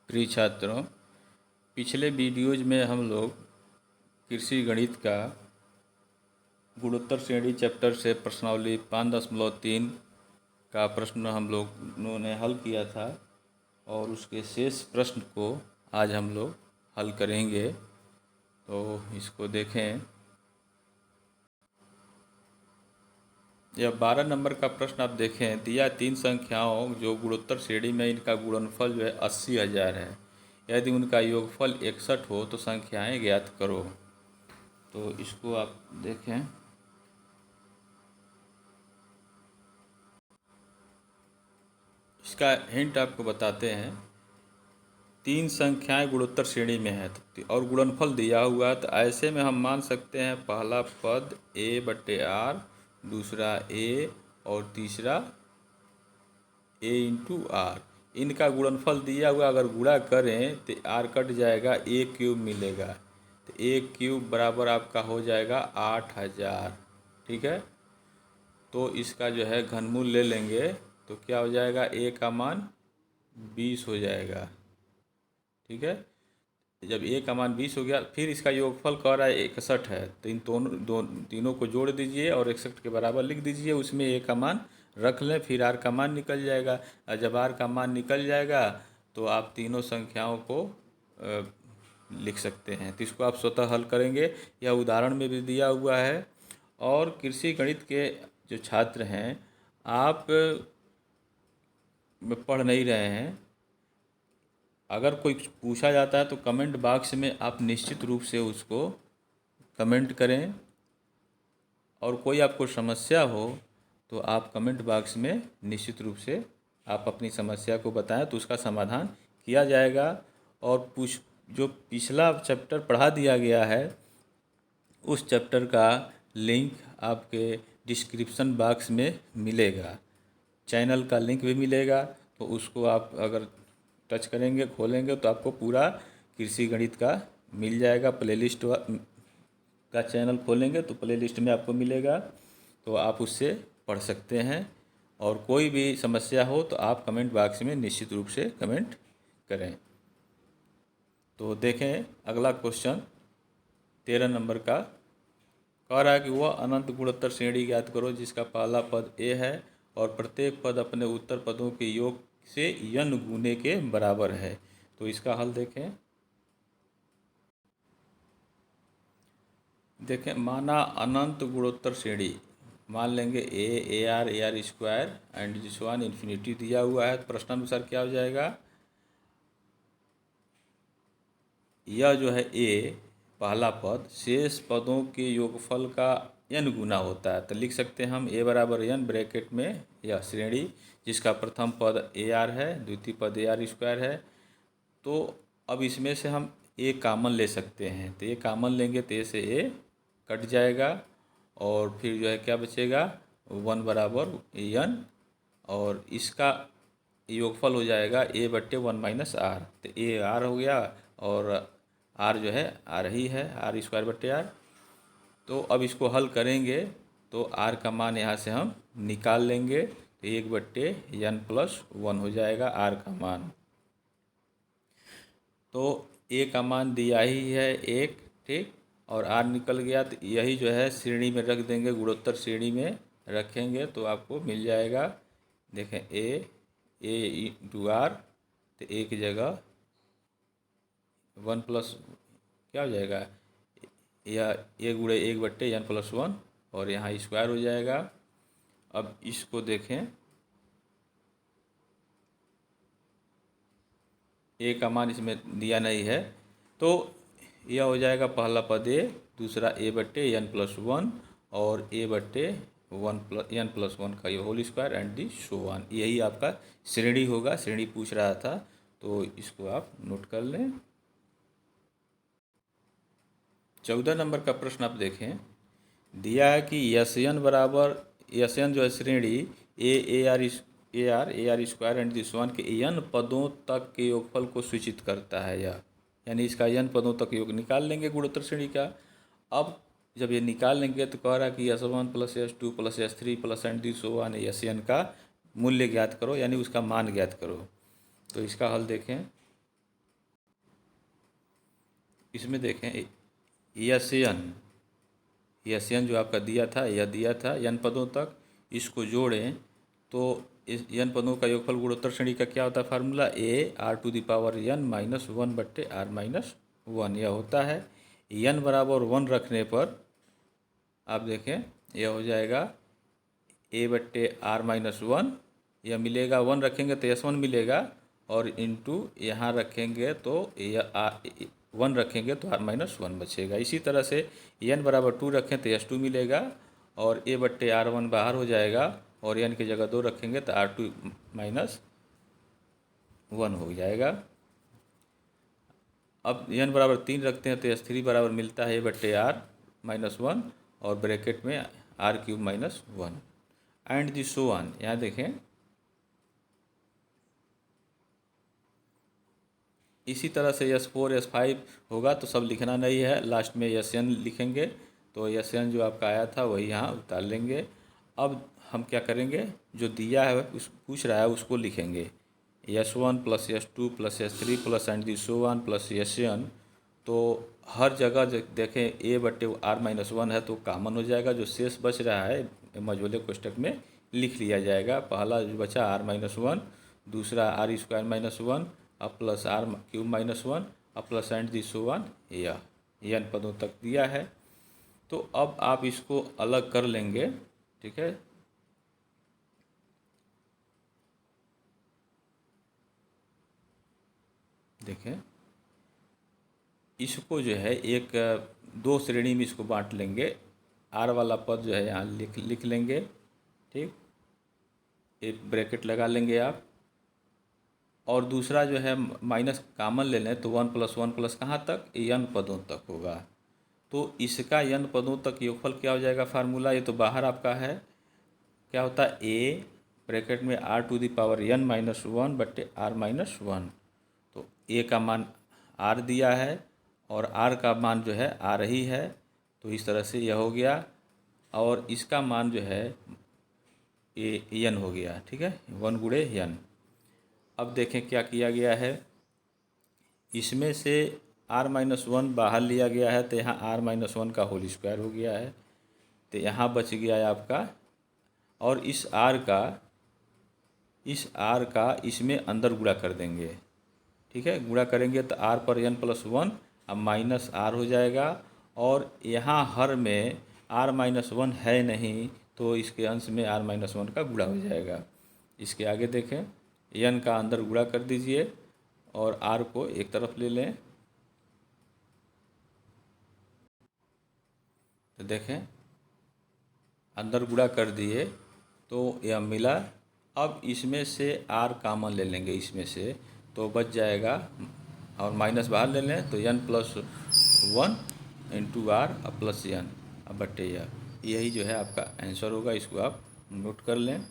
प्रिय छात्रों, पिछले वीडियोज में हम लोग कृषि गणित का गुणोत्तर श्रेणी चैप्टर से प्रश्नावली 5.3 का प्रश्न हम लोगों ने हल किया था और उसके शेष प्रश्न को आज हम लोग हल करेंगे। तो इसको देखें। यह 12 नंबर का प्रश्न आप देखें। दिया 3 संख्याओं जो गुणोत्तर श्रेणी में इनका गुणनफल जो है 80,000 है। यदि उनका योगफल 61 हो तो संख्याएं ज्ञात करो। तो इसको आप देखें। इसका हिंट आपको बताते हैं। 3 संख्याएं गुणोत्तर श्रेणी में है और गुणनफल दिया हुआ है, तो ऐसे में हम मान सकते हैं पहला पद a/r, दूसरा a और तीसरा a/r। इनका गुणनफल दिया हुआ, अगर गुणा करें तो r कट जाएगा, a³ मिलेगा। तो a³ बराबर आपका हो जाएगा 8,000। ठीक है। तो इसका जो है घनमूल ले लेंगे तो क्या हो जाएगा, a का मान 20 हो जाएगा। ठीक है। जब a का मान 20 हो गया, फिर इसका योगफल कह रहा है 61 है, तो इन तीनों को जोड़ दीजिए और 61 के बराबर लिख दीजिए। उसमें a का मान रख लें, फिर r का मान निकल जाएगा। और जब r का मान निकल जाएगा तो आप तीनों संख्याओं को लिख सकते हैं। तो इसको आप स्वतः हल करेंगे। यह उदाहरण में भी दिया हुआ है। और कृषि गणित के जो छात्र हैं, आप पढ़ नहीं रहे हैं, अगर कोई पूछा जाता है तो कमेंट बॉक्स में आप निश्चित रूप से उसको कमेंट करें। और कोई आपको समस्या हो तो आप कमेंट बॉक्स में निश्चित रूप से आप अपनी समस्या को बताएं, तो उसका समाधान किया जाएगा। और जो पिछला चैप्टर पढ़ा दिया गया है उस चैप्टर का लिंक आपके डिस्क्रिप्शन बॉक्स में मिलेगा। चैनल का लिंक भी मिलेगा, तो उसको आप अगर टच करेंगे, खोलेंगे, तो आपको पूरा कृषि गणित का मिल जाएगा। प्लेलिस्ट का चैनल खोलेंगे तो प्लेलिस्ट में आपको मिलेगा, तो आप उससे पढ़ सकते हैं। और कोई भी समस्या हो तो आप कमेंट बॉक्स में निश्चित रूप से कमेंट करें। तो देखें अगला क्वेश्चन 13 नंबर का। कह रहा है कि वह अनंत गुणोत्तर श्रेणी ज्ञात करो जिसका पहला पद a है और प्रत्येक पद अपने उत्तर पदों के योग से n गुने के बराबर है। तो इसका हल देखें। माना अनंत गुणोत्तर श्रेणी, मान लेंगे a square and this one infinity दिया हुआ है। प्रश्नानुसार क्या हो जाएगा, यह जो है a पहला पद शेष पदों के योगफल का n गुना होता है। तो लिख सकते हैं हम a बराबर n ब्रैकेट में यह श्रेणी जिसका प्रथम पद ar है, द्वितीय पद ar स्क्वायर है। तो अब इसमें से हम a कामन ले सकते हैं। तो a कामन लेंगे तो a से a कट जाएगा और फिर जो है क्या बचेगा, 1 बराबर n, और इसका योगफल हो जाएगा a/1 - r। तो a r हो गया और r जो है r ही है, r स्क्वायर r। तो अब इसको हल करेंगे तो r का मान यहाँ से हम निकाल लेंगे, तो 1/n+1 हो जाएगा r का मान। तो a का मान दिया ही है 1, ठीक, और r निकल गया। तो यही जो है श्रेणी में रख देंगे, गुणोत्तर श्रेणी में रखेंगे तो आपको मिल जाएगा। देखें a/r, तो a की जगह 1 प्लस क्या हो जाएगा, यह a गुणे 1/n+1 और यहाँ स्क्वायर हो जाएगा। अब इसको देखें, a का मान इसमें दिया नहीं है, तो यह हो जाएगा पहला पद a, दूसरा a/n+1 और a/n+1 का ये whole square and the so on. यही आपका श्रेणी होगा। श्रेणी पूछ रहा था तो इसको आप नोट कर लें। 14 नंबर का प्रश्न आप देखें। दिया है कि Sn बराबर, Sn जो है श्रेणी ar square and this one के n पदों तक के योगफल को सूचित करता है। यह यानी इसका n पदों तक योग निकाल लेंगे गुणोत्तर श्रेणी का। अब जब ये निकाल लेंगे तो कह रहा है कि S1 + S2 + S3 + and this one Sn का मूल्य ज्ञात करो, यानी उसका मान ज्ञात करो। तो इसका हल देखें। इसमें देखें यस एन जो आपका दिया था, यह दिया था n पदों तक, इसको जोड़ें तो इस n पदों का योगफल गुणोत्तर श्रेणी का क्या होता है formula, a r to the power n minus one बट्टे आर माइनस वन, यह होता है। n बराबर 1 रखने पर आप देखें यह हो जाएगा ए बट्टे आर माइनस वन, यह मिलेगा 1 रखेंगे तो S1 मिलेगा, और इंटू यहाँ रखेंगे तो यह 1 रखेंगे तो आर माइनस वन बचेगा। इसी तरह से n बराबर 2 रखें तो S2 मिलेगा, और ए बट्टे आर वन बाहर हो जाएगा, और n की जगह 2 रखेंगे तो R2 माइनस वन हो जाएगा। अब n बराबर 3 रखते हैं तो S3 बराबर मिलता है ए बट्टे आर माइनस वन, और ब्रैकेट में r cube minus one and the so on. यहाँ देखें इसी तरह से S4 S5 होगा तो सब लिखना नहीं है, लास्ट में Sn लिखेंगे, तो Sn जो आपका आया था वही यहाँ उतार लेंगे। अब हम क्या करेंगे, जो दिया है उस पूछ रहा है उसको लिखेंगे, S1 plus S2 plus S3 plus and the so on plus Sn। तो हर जगह देखें ए बट्टे आर माइनस वन है तो कॉमन हो जाएगा, जो शेष बच रहा है मझोले कोष्टक में लिख लिया जाएगा। पहला जो बचा आर माइनस वन, दूसरा आर स्क्वायर माइनस वन, अब plus R cube minus one, अब plus and the so on, यह n पदों तक दिया है। तो अब आप इसको अलग कर लेंगे, ठीक है। देखें इसको जो है एक दो श्रेणी में इसको बांट लेंगे, आर वाला पद जो है यहाँ लिख लेंगे, ठीक, एक ब्रैकेट लगा लेंगे आप, और दूसरा जो है माइनस कॉमन ले लें तो 1 प्लस कहाँ तक, n पदों तक होगा। तो इसका n पदों तक योगफल क्या हो जाएगा फार्मूला, ये तो बाहर आपका है, क्या होता है a ब्रैकेट में r to the power n minus one बट्टे r माइनस वन। तो a का मान r दिया है और r का मान जो है आ रही है, तो इस तरह से यह हो गया, और इसका मान जो है n हो गया, ठीक है, 1 गुणे n। अब देखें क्या किया गया है, इसमें से r माइनस वन बाहर लिया गया है तो यहाँ r माइनस वन का होल स्क्वायर हो गया है, तो यहाँ बच गया है आपका, और इस r का इसमें अंदर गुणा कर देंगे, ठीक है। गुणा करेंगे तो r पर n प्लस वन अब माइनस r हो जाएगा, और यहाँ हर में r माइनस वन है नहीं तो इसके अंश में r माइनस वन का गुणा हो जाएगा। इसके आगे देखें n का अंदर गुणा कर दीजिए और r को एक तरफ ले लें, तो देखें अंदर गुणा कर दिए तो यह मिला। अब इसमें से r कॉमन ले लेंगे इसमें से, तो बच जाएगा, और माइनस बाहर ले लें तो n plus one into r अब प्लस n अब बट्टे यही जो है आपका आंसर होगा। इसको आप नोट कर लें।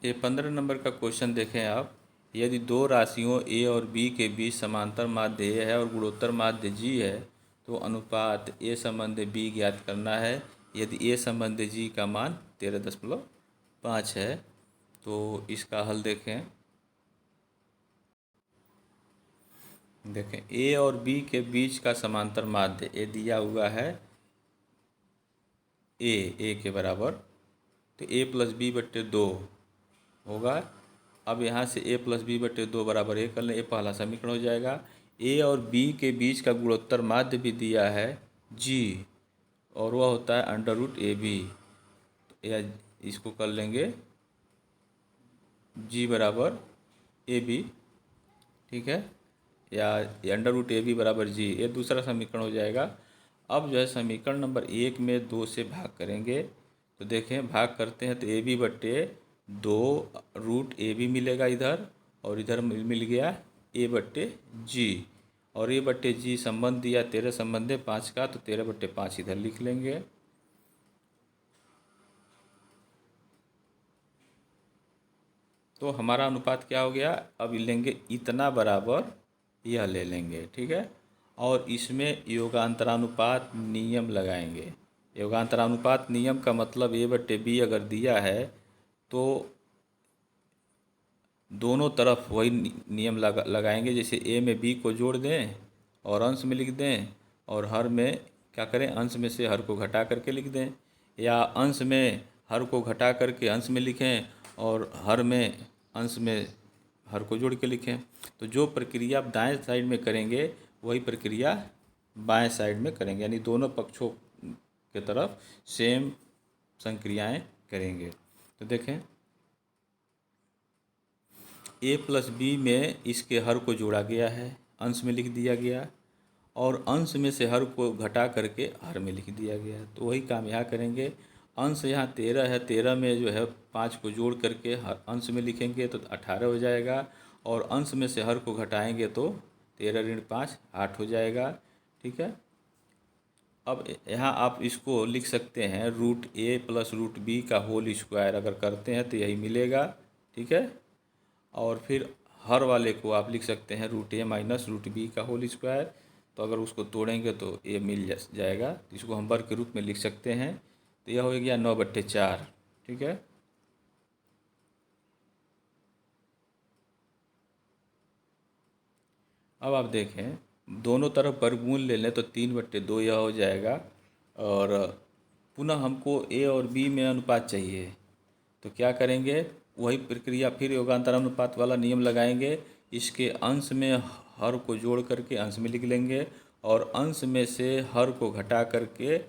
ये 15 नंबर का क्वेश्चन देखें आप, यदि दो राशियों a और b के बीच समांतर माध्य a है और गुणोत्तर माध्य g है तो अनुपात a संबंध b ज्ञात करना है। यदि a संबंध g का मान 13.5 है तो इसका हल देखें a और b के बीच का समांतर माध्य a दिया हुआ है, a के बराबर, तो a प्लस बी बट्टे 2 होगा। अब यहाँ से a प्लस बी बट्टे 2 बराबर a कर लें, ये पहला समीकरण हो जाएगा। a और b के बीच का गुणोत्तर माध्य भी दिया है g, और वह होता है अंडर रूट ए बी, या इसको कर लेंगे g बराबर ए बी, ठीक है, या अंडर रूट ए बी बराबर g, ये दूसरा समीकरण हो जाएगा। अब जो है समीकरण नंबर 1 में 2 से भाग करेंगे, तो देखें भाग करते हैं तो ए बी बट्टे 2 रूट ए बी मिलेगा इधर, और इधर मिल गया ए बट्टे जी, और ए बट्टे जी संबंध दिया 13 संबंध है 5 का, तो 13/5 इधर लिख लेंगे। तो हमारा अनुपात क्या हो गया, अब लेंगे इतना बराबर यह ले लेंगे, ठीक है, और इसमें योगांतरानुपात नियम लगाएंगे। योगांतरानुपात नियम का मतलब a बट्टे बी अगर दिया है तो दोनों तरफ वही नियम लगाएंगे। जैसे ए में बी को जोड़ दें और अंश में लिख दें, और हर में क्या करें, अंश में से हर को घटा करके लिख दें, या अंश में हर को घटा करके अंश में लिखें और हर में अंश में हर को जोड़ के लिखें। तो जो प्रक्रिया आप दाएं साइड में करेंगे वही प्रक्रिया बाएं साइड में करेंगे, यानी दोनों पक्षों के तरफ सेम संक्रियाएं करेंगे। तो देखें, ए प्लस बी में इसके हर को जोड़ा गया है, अंश में लिख दिया गया, और अंश में से हर को घटा करके हर में लिख दिया गया। तो वही काम यहाँ करेंगे। अंश यहाँ 13 है, 13 में जो है 5 को जोड़ करके हर अंश में लिखेंगे तो 18 हो जाएगा, और अंश में से हर को घटाएंगे तो 13 ऋण 5 8 हो जाएगा। ठीक है। अब यहाँ आप इसको लिख सकते हैं root A plus root B का होल स्क्वायर, अगर करते हैं तो यही मिलेगा। ठीक है। और फिर हर वाले को आप लिख सकते हैं root A minus root B का होल स्क्वायर। तो अगर उसको तोड़ेंगे तो ये मिल जाएगा, तो इसको हम वर्ग के रूप में लिख सकते हैं। तो यह हो गया 9/4। ठीक है। अब आप देखें, दोनों तरफ वर्गमूल ले लें तो 3/2 यह हो जाएगा, और पुनः हमको ए और बी में अनुपात चाहिए। तो क्या करेंगे, वही प्रक्रिया फिर योगांतर अनुपात वाला नियम लगाएंगे। इसके अंश में हर को जोड़ करके अंश में लिख लेंगे, और अंश में से हर को घटा करके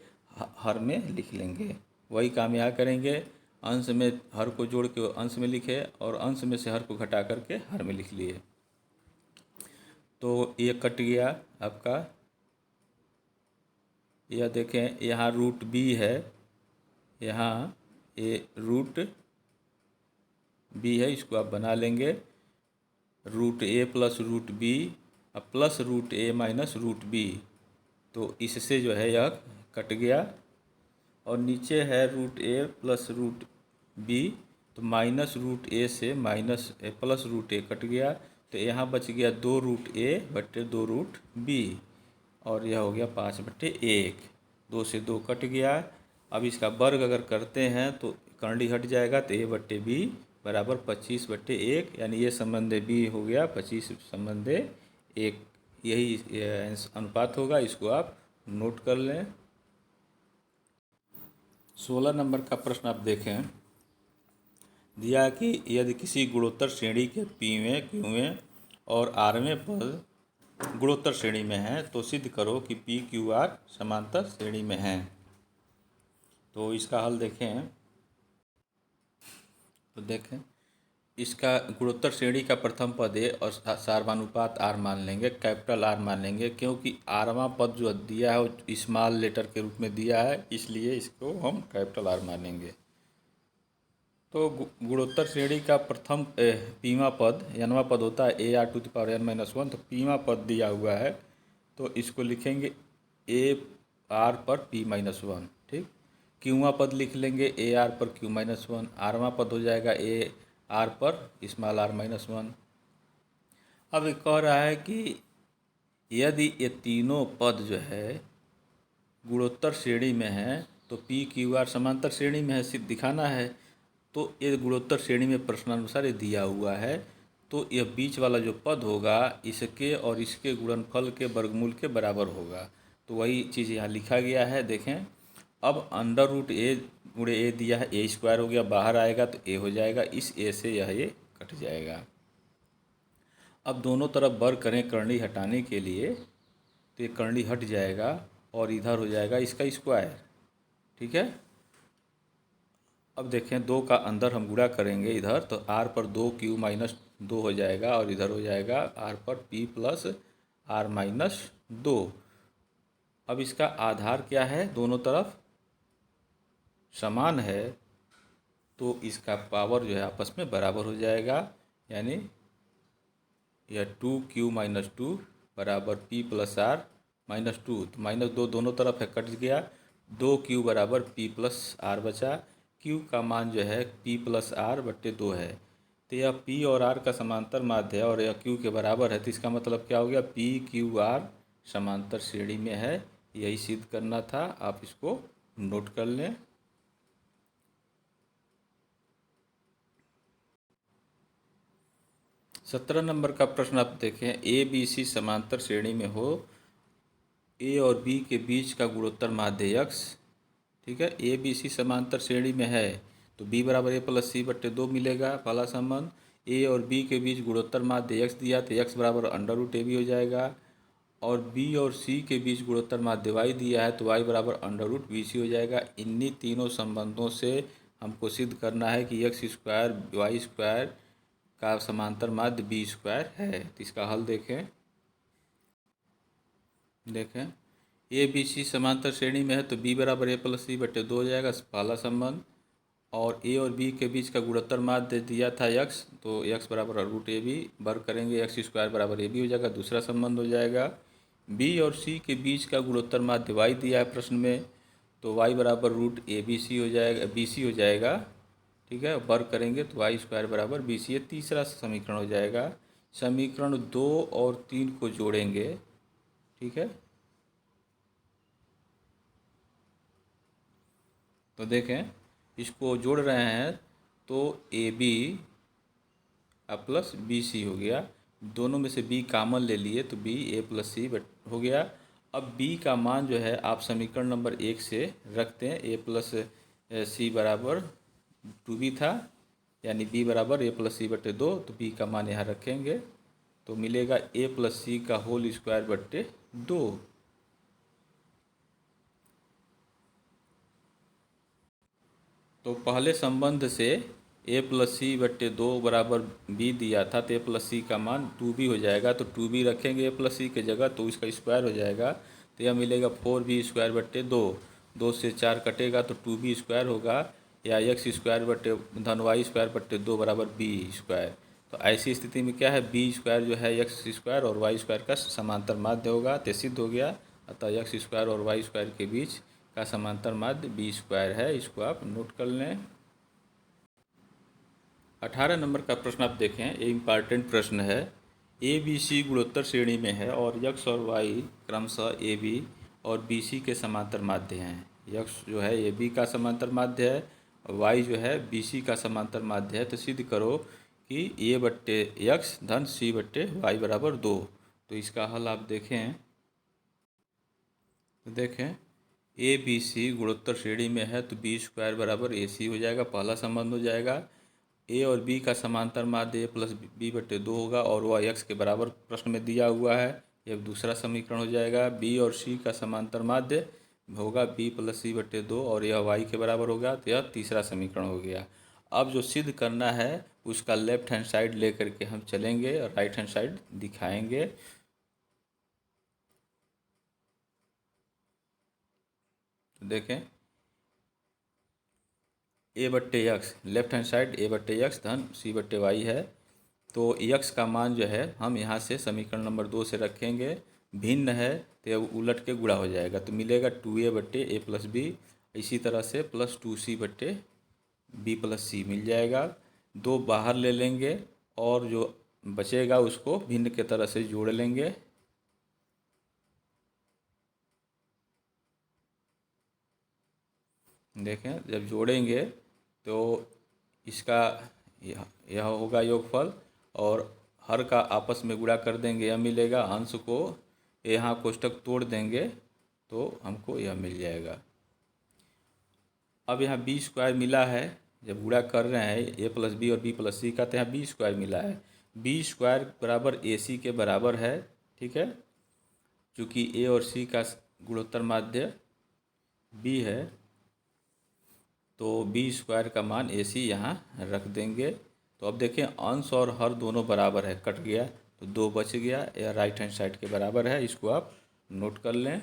हर में लिख लेंगे। वही काम यहाँ करेंगे, अंश में हर को जोड़ के अंश में लिखे और अंश में से हर को घटा करके हर में लिख लिए। तो ये कट गया आपका। यह देखें, यहाँ रूट बी है, यहाँ ये रूट बी है, इसको आप बना लेंगे root A plus root B plus root A minus root B. तो इससे जो है यह कट गया, और नीचे है root A plus root B, तो माइनस रूट ए से माइनस प्लस रूट ए कट गया। तो यहाँ बच गया 2√a/2 रूट बी, और यह हो गया 5/1। 2 से 2 कट गया। अब इसका वर्ग अगर करते हैं तो करंडी हट जाएगा, तो a/b बराबर 25/1, यानी ये संबंध b हो गया 25/1। यही अनुपात होगा, इसको आप नोट कर लें। 16 नंबर का प्रश्न आप देखें, दिया कि यदि किसी गुणोत्तर श्रेणी के पीवें, क्यूवें और आरवें पद गुणोत्तर श्रेणी में हैं तो सिद्ध करो कि पी क्यू आर समांतर श्रेणी में हैं। तो इसका हल देखें, तो देखें इसका गुणोत्तर श्रेणी का प्रथम पद ए और सार्वनुपात आर मान लेंगे, कैपिटल आर मान लेंगे, क्योंकि आरवां पद जो दिया है वो स्मॉल लेटर के रूप में दिया है, इसलिए इसको हम कैपिटल आर मानेंगे। तो गुणोत्तर श्रेणी का प्रथम पीवा पद nवां पद होता है AR⁴n-1। तो पीवा पद दिया हुआ है तो इसको लिखेंगे AR पर P-1। ठीक। क्यूवा पद लिख लेंगे AR पर Q-1। आरवां पद हो जाएगा AR पर r-1। अब कह रहा है कि यदि ये तीनों पद जो है गुणोत्तर श्रेणी में हैं तो PQR समांतर श्रेणी में है, सिर्फ दिखाना है। तो ये गुणोत्तर श्रेणी में प्रश्नानुसार ये दिया हुआ है, तो यह बीच वाला जो पद होगा इसके और इसके गुणनफल के वर्गमूल के बराबर होगा। तो वही चीज़ यहाँ लिखा गया है। देखें, अब √a दिया है, a² हो गया, बाहर आएगा तो a हो जाएगा, इस a से यह a कट जाएगा। अब दोनों तरफ वर्ग करें करनी हटाने के लिए, तो ये करनी हट जाएगा और इधर हो जाएगा इसका स्क्वायर। ठीक है। अब देखें, 2 का अंदर हम गुणा करेंगे इधर, तो r पर 2Q-2 हो जाएगा, और इधर हो जाएगा r पर P प्लस r-2। अब इसका आधार क्या है, दोनों तरफ समान है, तो इसका पावर जो है आपस में बराबर हो जाएगा, यानी यह 2Q-2 बराबर P प्लस r-2। तो -2 दोनों तरफ है, कट गया। 2Q बराबर P प्लस r बचा। Q का मान जो है P प्लस r/2 है। तो यह P और R का समांतर माध्य है और यह Q के बराबर है, तो इसका मतलब क्या हो गया, PQR समांतर श्रेणी में है। यही सिद्ध करना था, आप इसको नोट कर लें। 17 नंबर का प्रश्न आप देखें, ए बी सी समांतर श्रेणी में हो, ए और बी के बीच का गुणोत्तर माध्य यक्स। ठीक है, ए बी सी समांतर श्रेणी में है तो बी बराबर ए प्लस सी बट्टे 2 मिलेगा, पहला संबंध। ए और बी के बीच गुणोत्तर माध्य यक्स दिया तो यक्स बराबर अंडर रूट ए बी हो जाएगा, और बी और सी के बीच गुणोत्तर माध्य वाई दिया है तो वाई बराबर अंडर रूट बी सी हो जाएगा। इन्हीं तीनों संबंधों से हमको सिद्ध करना है कि एक्स स्क्वायर वाई स्क्वायर का समांतर माध्य बी स्क्वायर है। तो इसका हल देखें। ए बी सी समांतर श्रेणी में है तो बी बराबर ए प्लस सी बट्टे 2 हो जाएगा, पहला संबंध। और ए और बी के बीच का गुणोत्तर माध्य दिया था यक्स, तो यक्स बराबर रूट ए बी, वर्ग करेंगे एक्स स्क्वायर बराबर ए बी हो जाएगा, दूसरा संबंध हो जाएगा। बी और सी के बीच का गुणोत्तर माध्य वाई दिया है प्रश्न में, तो वाई बराबर रूट ए बी सी हो जाएगा, बी सी हो जाएगा। ठीक है, वर्ग करेंगे तो वाई स्क्वायर बराबर बी सी, ये तीसरा समीकरण हो जाएगा। समीकरण 2 और 3 को जोड़ेंगे। ठीक है, तो देखें इसको जोड़ रहे हैं तो a b plus b c हो गया, दोनों में से बी कामन ले लिए तो बी ए प्लस सी हो गया। अब बी का मान जो है आप समीकरण नंबर 1 से रखते हैं, ए प्लस सी बराबर 2b था, यानी बी बराबर ए प्लस सी बट्टे 2, तो बी का मान यहाँ रखेंगे तो मिलेगा ए प्लस सी का होल स्क्वायर बट्टे 2। तो पहले संबंध से ए प्लस सी बट्टे 2 बराबर बी दिया था तो ए प्लस सी का मान 2b हो जाएगा, तो 2b रखेंगे ए प्लस सी के जगह तो इसका स्क्वायर हो जाएगा, तो यह मिलेगा 4b स्क्वायर बट्टे 2। 2 से 4 कटेगा तो 2b स्क्वायर होगा, या एक्स स्क्वायर बट्टे धन वाई स्क्वायर बट्टे 2 बराबर बी स्क्वायर। तो ऐसी स्थिति में क्या है, बी स्क्वायर जो है एक्स स्क्वायर और वाई स्क्वायर का समांतर माध्य होगा, तो सिद्ध हो गया। अतः एक्स स्क्वायर और वाई स्क्वायर के बीच का समांतर माध्य बी स्क्वायर है, इसको आप नोट कर लें। 18 नंबर का प्रश्न आप देखें, ये इम्पॉर्टेंट प्रश्न है। ए बी सी गुणोत्तर श्रेणी में है और यक्स और वाई क्रमशः ए बी और बी सी के समांतर माध्य हैं। यक्स जो है ए बी का समांतर माध्य है और वाई जो है बी सी का समांतर माध्य है, तो सिद्ध करो कि ए बट्टे यक्स धन सी बट्टे वाई बराबर 2। तो इसका हल आप देखें, तो देखें ए बी सी गुणोत्तर श्रेणी में है तो बी स्क्वायर बराबर ए सी हो जाएगा, पहला संबंध हो जाएगा। ए और बी का समांतर माध्य ए प्लस बी बट्टे 2 होगा और वह एक्स के बराबर प्रश्न में दिया हुआ है, यह दूसरा समीकरण हो जाएगा। बी और सी का समांतर माध्य होगा बी प्लस सी बट्टे 2 और यह वाई के बराबर होगा, तो यह तीसरा समीकरण हो गया। अब जो सिद्ध करना है उसका लेफ्ट हैंड साइड ले करके हम चलेंगे और राइट हैंड साइड दिखाएंगे। तो देखें ए बट्टे यक्स, लेफ्ट हैंड साइड ए बट्टे यक्स धन सी बट्टे वाई है, तो यक्स का मान जो है हम यहाँ से समीकरण नंबर 2 से रखेंगे, भिन्न है तो उलट के गुणा हो जाएगा, तो मिलेगा 2a बट्टे ए प्लस बी, इसी तरह से प्लस 2c बट्टे बी प्लस सी मिल जाएगा। 2 बाहर ले लेंगे और जो बचेगा उसको भिन्न के तरह से जोड़ लेंगे। देखें जब जोड़ेंगे तो इसका यह होगा योगफल और हर का आपस में गुणा कर देंगे, यह मिलेगा। अंश को यहाँ कोष्टक तोड़ देंगे तो हमको यह मिल जाएगा। अब यहाँ बी स्क्वायर मिला है, जब गुणा कर रहे हैं ए प्लस बी और बी प्लस सी का, तो यहाँ बी स्क्वायर मिला है, बी स्क्वायर बराबर ए सी के बराबर है। ठीक है, चूँकि ए और सी का गुणोत्तर माध्य बी है तो बी स्क्वायर का मान ए सी यहाँ रख देंगे। तो अब देखें अंश और हर दोनों बराबर है, कट गया तो 2 बच गया, या राइट हैंड साइड के बराबर है, इसको आप नोट कर लें।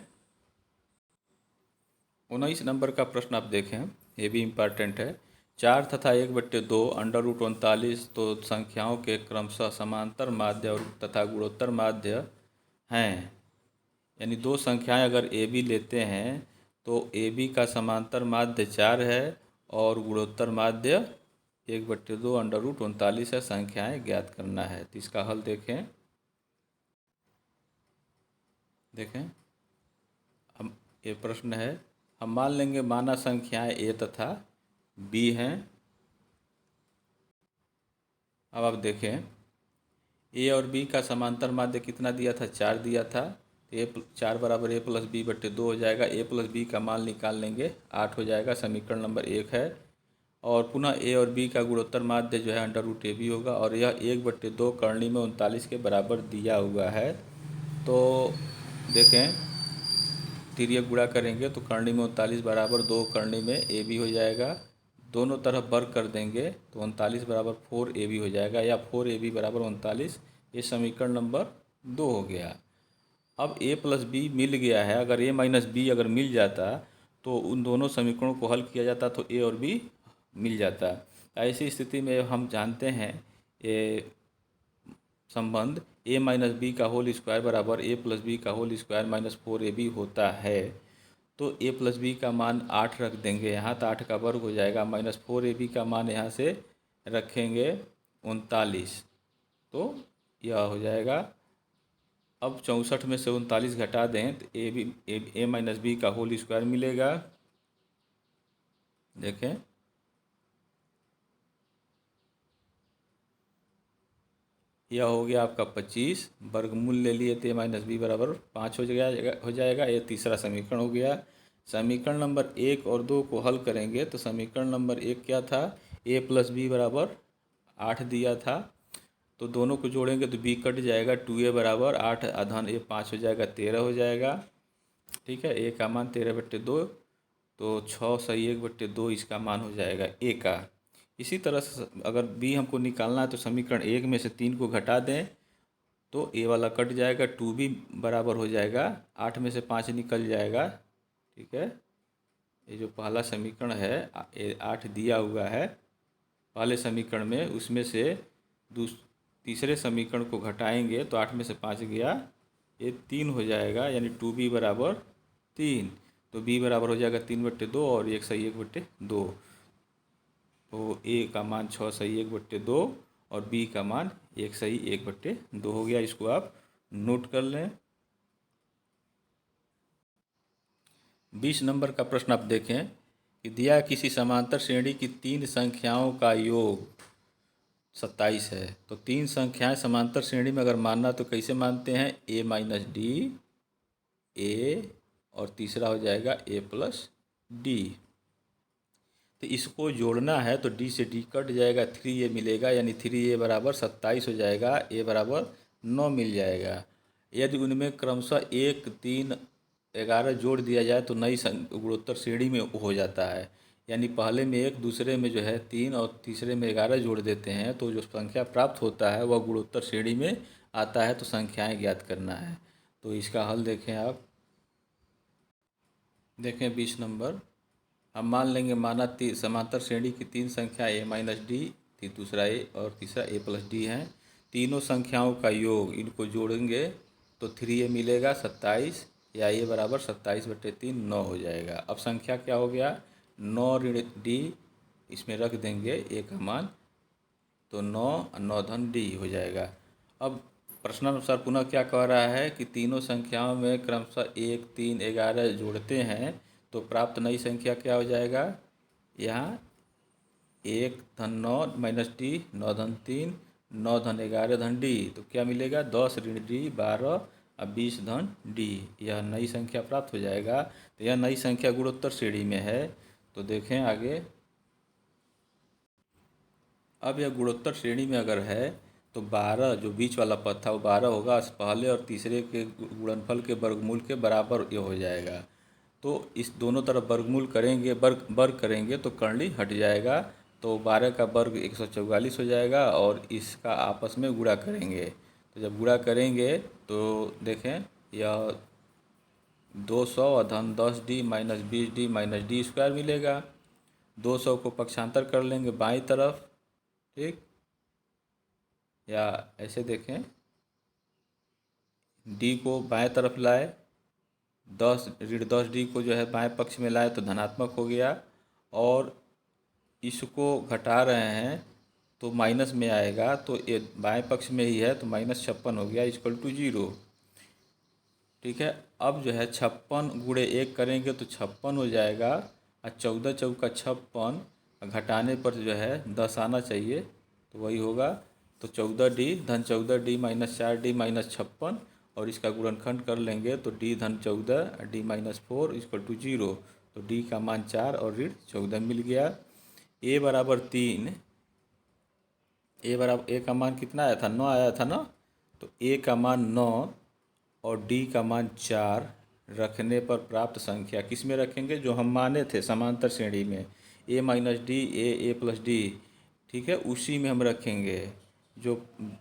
19 नंबर का प्रश्न आप देखें, ये भी इम्पॉर्टेंट है। 4 तथा 1 बट्टे 2 अंडर रूट 39 तो संख्याओं के क्रमशः समांतर माध्य और तथा गुणोत्तर माध्य हैं। यानी दो संख्याएं अगर ए बी लेते हैं तो ए बी का समांतर माध्य 4 है और गुणोत्तर माध्य 1 बट्टे 2 अंडर रूट 39 है, संख्याएं ज्ञात करना है। तो इसका हल देखें। हम ये प्रश्न है, हम मान लेंगे माना संख्याएं ए तथा बी हैं। अब आप देखें ए और बी का समांतर माध्य कितना दिया था, 4 दिया था। तो 4 बराबर ए प्लस बी बट्टे 2 हो जाएगा। ए प्लस बी का मान निकाल लेंगे, 8 हो जाएगा, समीकरण नंबर 1 है। और पुनः ए और बी का गुणोत्तर माध्य जो है अंडर रूट ए बी होगा, और यह 1/2 करणी में 39 के बराबर दिया हुआ है। तो देखें, तिर्यक गुणा करेंगे तो करणी में 39 बराबर 2 करणी में ए बी हो जाएगा। दोनों तरफ वर्ग कर देंगे तो 39 बराबर 4 ए बी हो जाएगा, या 4 ए बी बराबर 39। ये समीकरण नंबर 2 हो गया। अब ए प्लस बी मिल गया है, अगर ए माइनस बी अगर मिल जाता तो उन दोनों समीकरणों को हल किया जाता तो ए और बी मिल जाता। ऐसी स्थिति में हम जानते हैं ये संबंध ए माइनस बी का होल स्क्वायर बराबर ए प्लस बी का whole square minus 4 a b होता है। तो ए प्लस बी का मान 8 रख देंगे यहाँ, तो 8 का वर्ग हो जाएगा, माइनस 4 ए बी का मान यहाँ से रखेंगे 39, तो यह हो जाएगा। अब 64 में से 39 घटा दें तो ए माइनस बी का होल स्क्वायर मिलेगा। देखें, यह हो गया आपका 25, वर्गमूल ले लिए तो ए माइनस बी बराबर 5 हो जाएगा। ये तीसरा समीकरण हो गया। समीकरण नंबर 1 और 2 को हल करेंगे तो समीकरण नंबर 1 क्या था, ए प्लस बी बराबर 8 दिया था, तो दोनों को जोड़ेंगे तो बी कट जाएगा, 2a बराबर 8 आधान ए 5 हो जाएगा, 13 हो जाएगा। ठीक है, ए का मान 13/2, तो 6 सही 1/2 इसका मान हो जाएगा ए का। इसी तरह से अगर बी हमको निकालना है तो समीकरण 1 में से 3 को घटा दें तो ए वाला कट जाएगा, 2b बराबर हो जाएगा, 8 में से 5 निकल जाएगा। ठीक है, ये जो पहला समीकरण है 8 दिया हुआ है पहले समीकरण में, उसमें से तीसरे समीकरण को घटाएंगे तो 8 में से 5 गया, ये 3 हो जाएगा, यानी 2b बराबर 3। तो b बराबर हो जाएगा 3/2 और 1 सही 1/2। तो a का मान 6 सही 1/2 और b का मान 1 सही 1/2 हो गया। इसको आप नोट कर लें। 20 नंबर का प्रश्न आप देखें कि दिया किसी समांतर श्रेणी की 3 संख्याओं का योग 27 है। तो 3 संख्याएं समांतर श्रेणी में अगर मानना तो कैसे मानते हैं, a माइनस डी, ए और तीसरा हो जाएगा a प्लस डी। तो इसको जोड़ना है तो d से d कट जाएगा, 3a मिलेगा, यानी 3a बराबर 27 हो जाएगा, a बराबर 9 मिल जाएगा। यदि उनमें क्रमशः 1, 3, 11 जोड़ दिया जाए तो नई गुणोत्तर श्रेणी में हो जाता है। यानी पहले में 1, दूसरे में जो है 3 और तीसरे में 11 जोड़ देते हैं तो जो संख्या प्राप्त होता है वह गुणोत्तर श्रेणी में आता है। तो संख्याएं ज्ञात करना है। तो इसका हल देखें आप, देखें 20 नंबर। हम मान लेंगे माना समांतर श्रेणी की 3 संख्या a माइनस डी, दूसरा a और तीसरा a प्लस डी हैं। तीनों संख्याओं का योग, इनको जोड़ेंगे तो 3a मिलेगा 27, या a बराबर 27/3 9 हो जाएगा। अब संख्या क्या हो गया, 9 ऋण डी, इसमें रख देंगे a का मान, तो 9 धन डी हो जाएगा। अब प्रश्नानुसार पुनः क्या कह रहा है कि तीनों संख्याओं में क्रमशः 1, 3, 11 जोड़ते हैं तो प्राप्त नई संख्या क्या हो जाएगा, यहाँ 1 धन 9 माइनस डी, 9 धन 3, 9 धन 11 धन डी, तो क्या मिलेगा, 10 ऋण डी 12 और 20 धन डी, यह नई संख्या प्राप्त हो जाएगा। तो यह नई संख्या गुणोत्तर श्रेणी में है। तो देखें आगे, अब यह गुणोत्तर श्रेणी में अगर है तो 12 जो बीच वाला पद था वो 12 होगा, पहले और तीसरे के गुणनफल के वर्गमूल के बराबर ये हो जाएगा। तो इस दोनों तरफ वर्गमूल करेंगे, वर्ग करेंगे तो करणी हट जाएगा, तो 12 का वर्ग 144 हो जाएगा, और इसका आपस में गुणा करेंगे। तो जब गुणा करेंगे तो देखें यह 200 और धन 10d minus 20d minus D square मिलेगा। 200 को पक्षांतर कर लेंगे बाईं तरफ, ठीक, या ऐसे देखें, डी को बाएं तरफ लाए, 10 ऋण 10d को जो है बाएं पक्ष में लाए तो धनात्मक हो गया, और इसको घटा रहे हैं तो माइनस में आएगा, तो ये बाएं पक्ष में ही है तो -56 हो गया =0। ठीक है, अब जो है 56 गुणे 1 करेंगे तो 56 हो जाएगा, और 14 चौका 56, घटाने पर जो है 10 आना चाहिए, तो वही होगा। तो 14D धन 14D माइनस 4D माइनस 56, और इसका गुणनखंड कर लेंगे तो D धन 14 D माइनस 4 इक्वल टू 0। तो D का मान 4 और ऋण 14 मिल गया। A बराबर 3, A का मान कितना आया था, 9 आया था ना। तो A का मान 9 और D का मान 4 रखने पर प्राप्त संख्या किस में रखेंगे, जो हम माने थे समांतर श्रेणी में, A minus D A plus D, ठीक है, उसी में हम रखेंगे। जो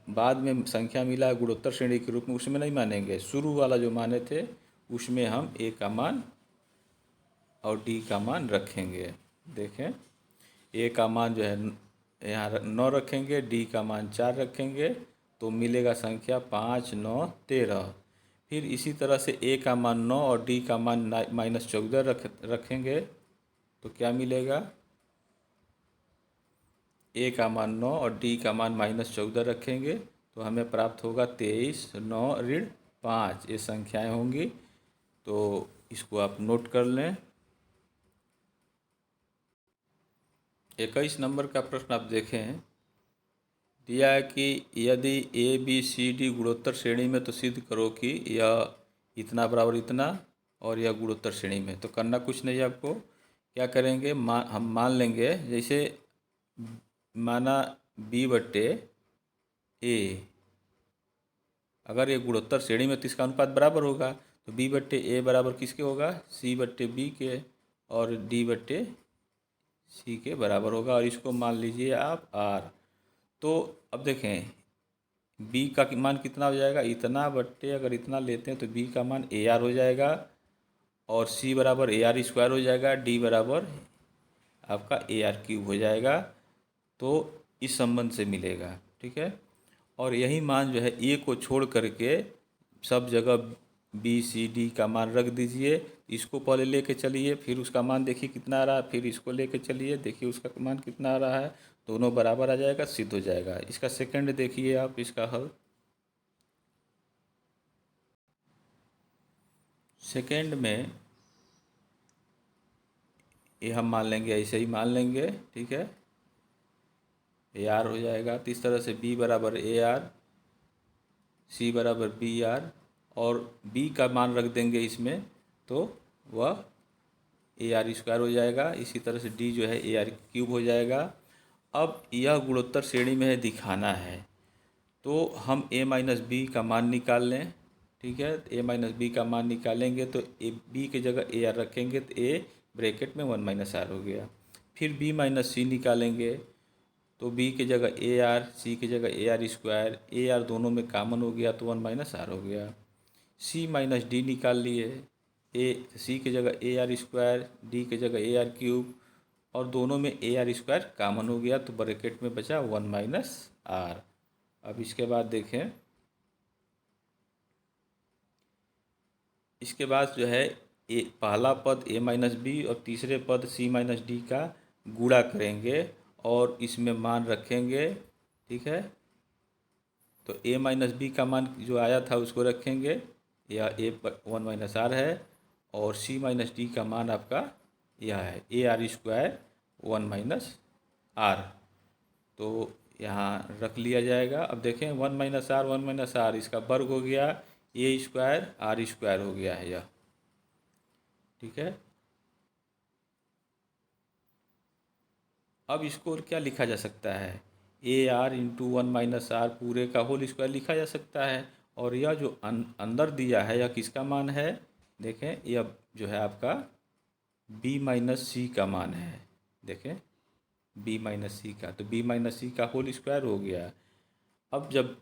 बाद में संख्या मिला है गुणोत्तर श्रेणी के रूप में, उसमें नहीं मानेंगे, शुरू वाला जो माने थे उसमें हम A का मान और D का मान रखेंगे। देखें, A का मान जो है यहाँ 9 रखेंगे, D का मान 4 रखेंगे, तो मिलेगा संख्या 5, 9, 13। फिर इसी तरह से A का मान 9 और D का मान माइनस 14 रखेंगे, तो क्या मिलेगा, A का मान 9 और D का मान माइनस 14 रखेंगे, तो हमें प्राप्त होगा 23, 9 ऋण 5, ये संख्याएं होंगी। तो इसको आप नोट कर लें। 21 नंबर का प्रश्न आप देखें, दिया है कि यदि ABCD गुणोत्तर श्रेणी में तो सिद्ध करो कि यह इतना बराबर इतना और यह गुणोत्तर श्रेणी में। तो करना कुछ नहीं है आपको, क्या करेंगे, हम मान लेंगे, जैसे माना B/A, अगर ये गुणोत्तर श्रेणी में तो इसका अनुपात बराबर होगा, तो B/A बराबर किसके होगा, C/B के, और D/C के बराबर होगा, और इसको मान लीजिए आप R। तो अब देखें, B का मान कितना हो जाएगा, इतना बट्टे अगर इतना लेते हैं तो B का मान AR हो जाएगा, और C बराबर AR² हो जाएगा, D बराबर आपका AR³ हो जाएगा। तो इस संबंध से मिलेगा, ठीक है। और यही मान जो है A को छोड़ करके सब जगह BCD का मान रख दीजिए। इसको पहले लेके चलिए, फिर उसका मान देखिए कितना आ रहा है, फिर इसको लेके चलिए, देखिए उसका मान कितना आ रहा है, दोनों बराबर आ जाएगा, सिद्ध हो जाएगा। इसका सेकंड देखिए आप, इसका हल सेकंड में ये हम मान लेंगे, ऐसे ही मान लेंगे, ठीक है, AR हो जाएगा। तो इस तरह से B बराबर AR, C बराबर BR, और B का मान रख देंगे इसमें, तो वह AR² हो जाएगा। इसी तरह से D जो है AR³ हो जाएगा। अब यह गुणोत्तर श्रेणी में है, दिखाना है, तो हम A माइनस बी का मान निकाल लें, ठीक है। A माइनस बी का मान निकालेंगे तो B की जगह AR रखेंगे, तो A ब्रैकेट में 1 माइनस R हो गया। फिर B माइनस C निकालेंगे, तो B की जगह AR, C की जगह AR², AR दोनों में कॉमन हो गया, तो 1 माइनस R हो गया। C माइनस D निकाल लिए, C की जगह AR², D की जगह AR³, और दोनों में AR² कॉमन हो गया, तो ब्रैकेट में बचा 1 माइनस R। अब इसके बाद देखें, इसके बाद जो है पहला पद A माइनस बी और तीसरे पद C माइनस डी का गुणा करेंगे और इसमें मान रखेंगे, ठीक है। तो A माइनस बी का मान जो आया था उसको रखेंगे, या A 1 माइनस R है, और C माइनस डी का मान आपका यह है AR² 1 माइनस R। तो यहाँ रख लिया जाएगा। अब देखें 1 माइनस R इसका वर्ग हो गया, A² R² हो गया है यह, ठीक है। अब इसको क्या लिखा जा सकता है, AR इंटू 1 माइनस R पूरे का होल स्क्वायर लिखा जा सकता है। और यह जो अंदर दिया है यह किसका मान है, देखें, यह जो है आपका B माइनस C का मान है, देखें B माइनस C का, तो B माइनस C का होल स्क्वायर हो गया। अब जब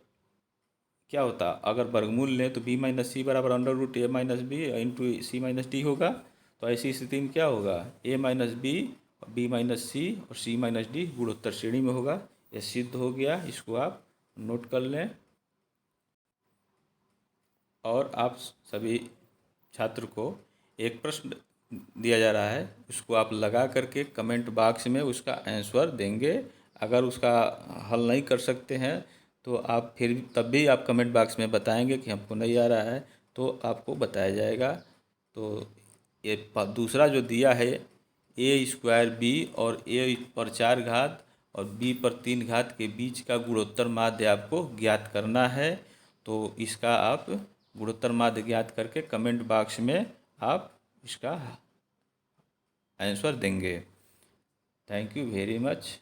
क्या होता, अगर वर्गमूल लें तो B माइनस C बराबर √A minus b into C minus d होगा। तो ऐसी स्थिति में क्या होगा, A minus b, B minus C और C माइनस डी गुणोत्तर श्रेणी में होगा। यह सिद्ध हो गया, इसको आप नोट कर लें। और आप सभी छात्र को एक प्रश्न दिया जा रहा है, उसको आप लगा करके कमेंट बॉक्स में उसका आंसर देंगे। अगर उसका हल नहीं कर सकते हैं तो आप फिर तब भी आप कमेंट बॉक्स में बताएंगे कि हमको नहीं आ रहा है, तो आपको बताया जाएगा। तो ये दूसरा जो दिया है A² B और A पर 4 घात और b पर 3 घात के बीच का गुणोत्तर माध्य आपको ज्ञात करना है। तो इसका आप गुणोत्तर माध्य ज्ञात करके कमेंट बॉक्स में आप इसका आंसर देंगे। Thank you very much.